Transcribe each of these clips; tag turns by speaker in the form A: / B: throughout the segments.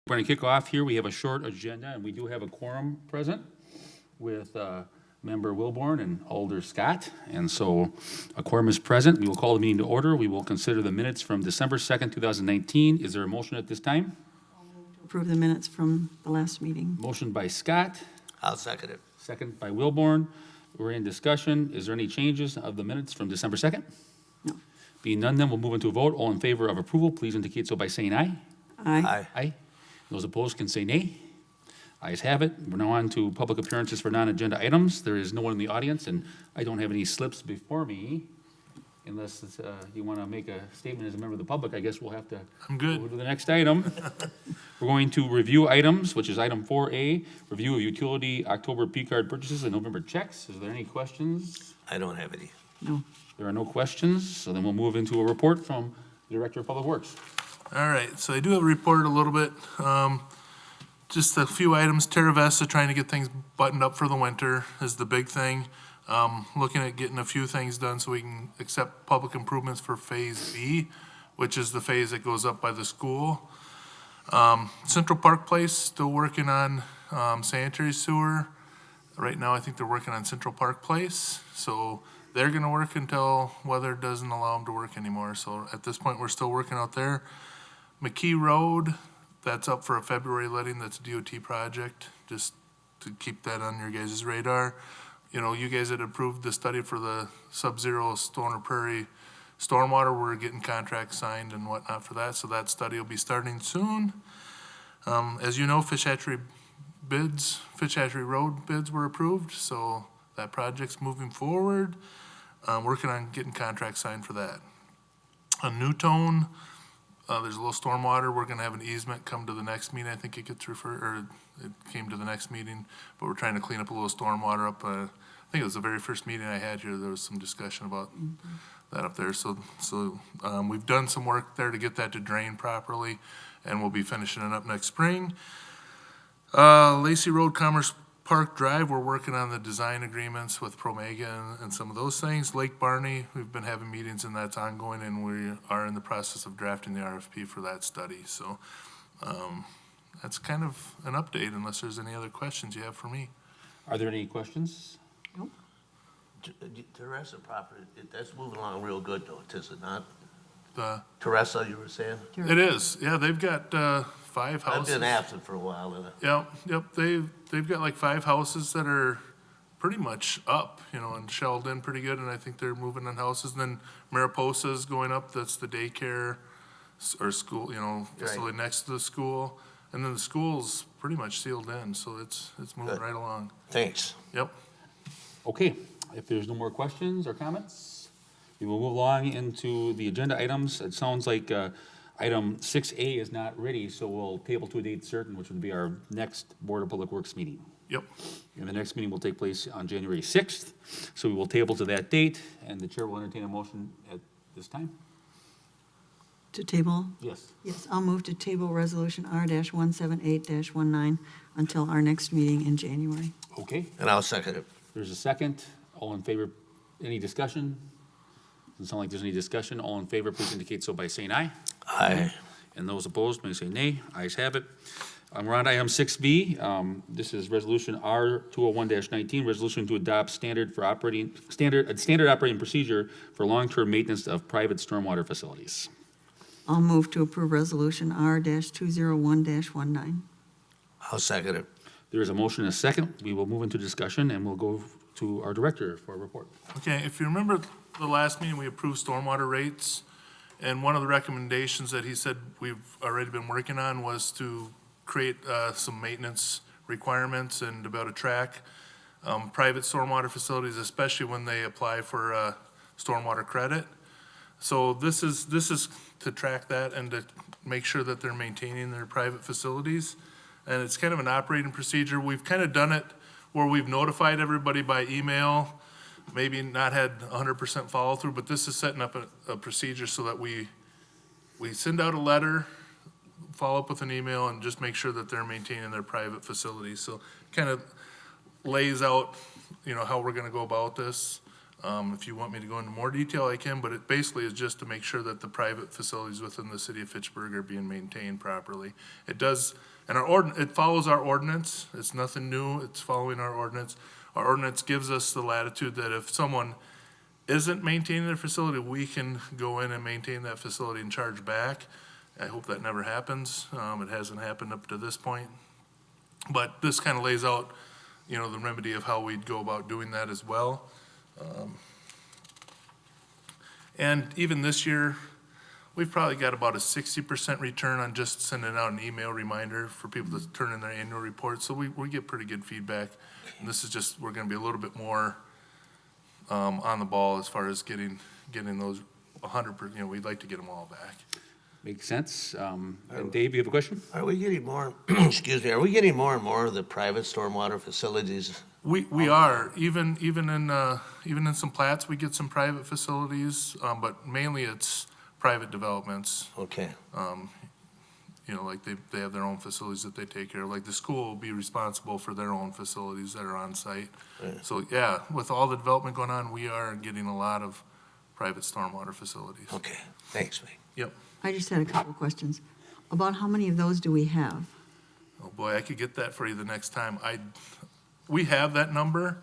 A: We're going to kick off here. We have a short agenda, and we do have a quorum present with Member Wilborn and Alder Scott. And so a quorum is present. We will call the meeting to order. We will consider the minutes from December 2nd, 2019. Is there a motion at this time?
B: Approve the minutes from the last meeting.
A: Motion by Scott,
C: I'll second it.
A: second by Wilborn. We're in discussion. Is there any changes of the minutes from December 2nd?
B: No.
A: Being none, then we'll move into a vote. All in favor of approval, please indicate so by saying aye.
B: Aye.
A: Aye. Those opposed can say nay. Ayes have it. We're now on to public appearances for non-agenda items. There is no one in the audience, and I don't have any slips before me. Unless you want to make a statement as a member of the public, I guess we'll have to go to the next item. We're going to review items, which is item 4A, review of utility October P-card purchases and November checks. Is there any questions?
C: I don't have any.
B: No.
A: There are no questions, so then we'll move into a report from the Director of Public Works.
D: All right, so I do have a report a little bit. Just a few items. Terra Vesta trying to get things buttoned up for the winter is the big thing. Looking at getting a few things done so we can accept public improvements for Phase B, which is the phase that goes up by the school. Central Park Place, still working on sanitary sewer. Right now, I think they're working on Central Park Place. So they're gonna work until weather doesn't allow them to work anymore. So at this point, we're still working out there. McKee Road, that's up for a February letting. That's a DOT project, just to keep that on your guys' radar. You know, you guys had approved the study for the sub-zero Stoner Prairie stormwater. We're getting contracts signed and whatnot for that, so that study will be starting soon. As you know, Fish Hatchery Road bids were approved, so that project's moving forward. Working on getting contracts signed for that. On Newtone, there's a little stormwater. We're gonna have an easement come to the next meeting. I think it gets referred, or it came to the next meeting, but we're trying to clean up a little stormwater up. I think it was the very first meeting I had here. There was some discussion about that up there. So we've done some work there to get that to drain properly, and we'll be finishing it up next spring. Lacey Road, Commerce Park Drive, we're working on the design agreements with Promega and some of those things. Lake Barney, we've been having meetings and that's ongoing, and we are in the process of drafting the RFP for that study. So that's kind of an update, unless there's any other questions you have for me.
A: Are there any questions?
B: Nope.
C: Teresa property, that's moving along real good though, is it not?
D: The
C: Teresa, you were saying?
D: It is, yeah, they've got 5
C: I've
D: houses.
C: been absent for a while.
D: Yep, they've got like 5 houses that are pretty much up, you know, and shelled in pretty good, and I think they're moving on houses. And then Mariposa's going up, that's the daycare or school, you know, facility next to the school. And then the school's pretty much sealed in, so it's moving
C: Good.
D: right along.
C: Thanks.
D: Yep.
A: Okay, if there's no more questions or comments, we will move along into the agenda items. It sounds like item 6A is not ready, so we'll table to a date certain, which would be our next Board of Public Works meeting.
D: Yep.
A: And the next meeting will take place on January 6th, so we will table to that date, and the chair will entertain a motion at this time.
B: To table?
A: Yes.
B: Yes, I'll move to table resolution R-178-19 until our next meeting in January.
A: Okay,
C: And I'll second it.
A: there's a second. All in favor? Any discussion? Doesn't sound like there's any discussion. All in favor, please indicate so by saying aye.
C: Aye.
A: And those opposed may say nay. Ayes have it. We're on to item 6B. This is resolution R201-19, resolution to adopt standard operating procedure for long-term maintenance of private stormwater facilities.
B: I'll move to approve resolution R-201-19.
C: I'll second it.
A: There is a motion and a second. We will move into discussion, and we'll go to our director for a report.
D: Okay, if you remember the last meeting, we approved stormwater rates. And one of the recommendations that he said we've already been working on was to create some maintenance requirements and to be able to track private stormwater facilities, especially when they apply for stormwater credit. So this is to track that and to make sure that they're maintaining their private facilities. And it's kind of an operating procedure. We've kind of done it where we've notified everybody by email, maybe not had 100% follow through, but this is setting up a procedure so that we send out a letter, follow up with an email, and just make sure that they're maintaining their private facilities. So kind of lays out, you know, how we're gonna go about this. If you want me to go into more detail, I can, but it basically is just to make sure that the private facilities within the city of Fitchburg are being maintained properly. It does, and it follows our ordinance. It's nothing new. It's following our ordinance. Our ordinance gives us the latitude that if someone isn't maintaining their facility, we can go in and maintain that facility and charge back. I hope that never happens. It hasn't happened up to this point. But this kind of lays out, the remedy of how we'd go about doing that as well. And even this year, we've probably got about a 60% return on just sending out an email reminder for people to turn in their annual report. So we get pretty good feedback. And this is just, we're gonna be a little bit more on the ball as far as getting those 100%, we'd like to get them all back.
A: Makes sense. And Dave, you have a question?
C: Are we getting more, excuse me, are we getting more and more of the private stormwater facilities?
D: We are, even in some plats, we get some private facilities, but mainly it's private developments.
C: Okay,
D: Like they have their own facilities that they take care of, like the school will be responsible for their own facilities that are on site.
C: Right.
D: So, yeah, with all the development going on, we are getting a lot of private stormwater facilities.
C: okay, thanks, Mike.
D: Yep.
B: I just had a couple of questions. About how many of those do we have?
D: Oh, boy, I could get that for you the next time. We have that number.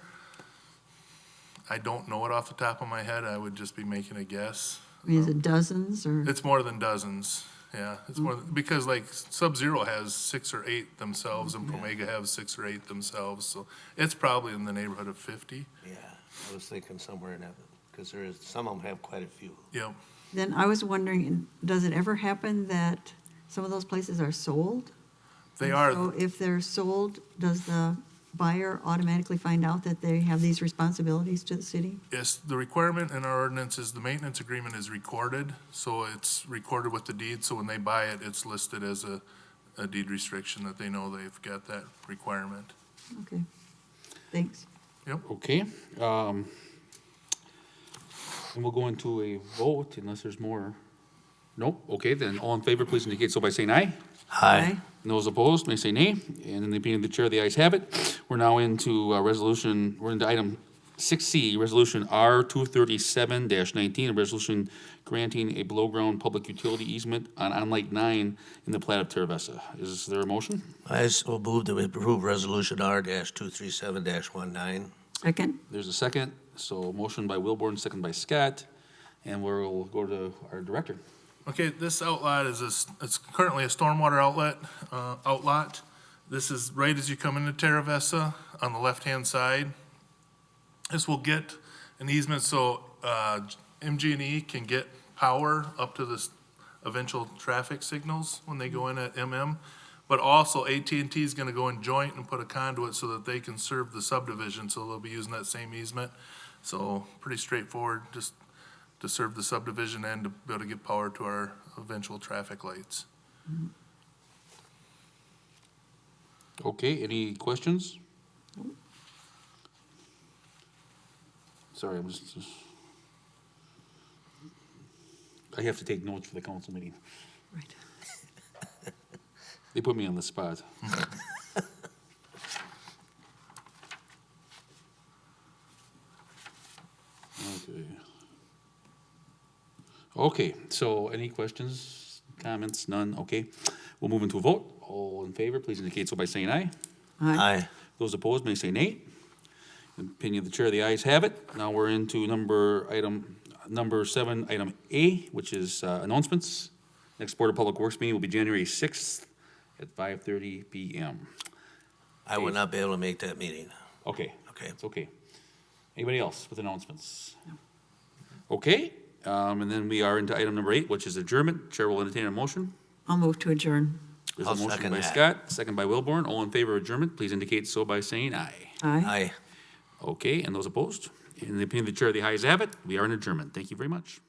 D: I don't know it off the top of my head. I would just be making a guess.
B: I mean, is it dozens or?
D: It's more than dozens, yeah. It's more, because like Sub-Zero has 6 or 8 themselves and Promega has 6 or 8 themselves. So it's probably in the neighborhood of 50.
C: Yeah, I was thinking somewhere in that, because some of them have quite a few.
D: Yep.
B: Then I was wondering, does it ever happen that some of those places are sold?
D: They
B: And
D: are.
B: So if they're sold, does the buyer automatically find out that they have these responsibilities to the city?
D: Yes, the requirement in our ordinance is the maintenance agreement is recorded, so it's recorded with the deed, so when they buy it, it's listed as a deed restriction that they know they've got that requirement.
B: Okay, thanks.
A: Okay. And we'll go into a vote unless there's more. Nope. Okay, then all in favor, please indicate so by saying aye.
C: Hi.
A: And those opposed may say nay. And in the opinion of the chair, the ayes have it. We're now into we're into item 6C, Resolution R 237-19, a resolution granting a below-ground public utility easement on Lake 9 in the plat of Terravessa. Is there a motion?
C: I will move to approve Resolution R-237-19.
B: Second?
A: There's a second. So motion by Wilborn, second by Scott. And we'll go to our director.
D: Okay, this outlot it's currently a stormwater outlot. This is right as you come into Terravessa on the left-hand side. This will get an easement so MG&E can get power up to the eventual traffic signals when they go in at MM. But also AT&T is gonna go in joint and put a conduit so that they can serve the subdivision, so they'll be using that same easement. So pretty straightforward, just to serve the subdivision and to be able to give power to our eventual traffic lights.
A: Okay, any questions? Sorry, I have to take notes for the council meeting.
B: Right.
A: They put me on the spot. Okay. Okay, so any questions, comments? None? Okay. We'll move into a vote. All in favor, please indicate so by saying aye.
C: Aye.
A: Those opposed may say nay. In the opinion of the chair, the ayes have it. Now we're into number 7, item A, which is announcements. Next Board of Public Works meeting will be January 6th at 5:30 PM.
C: I would not be able to make that meeting.
A: Okay.
C: Okay.
A: It's okay. Anybody else with announcements? Okay, and then we are into item number 8, which is adjournment. Chair will entertain a motion.
B: I'll move to adjourn.
A: There's a
C: I'll
A: motion
C: second
A: by
C: that.
A: Scott, second by Wilborn. All in favor of adjournment, please indicate so by saying aye.
B: Aye.
C: Aye.
A: Okay, and those opposed? In the opinion of the chair, the ayes have it. We are in adjournment. Thank you very much.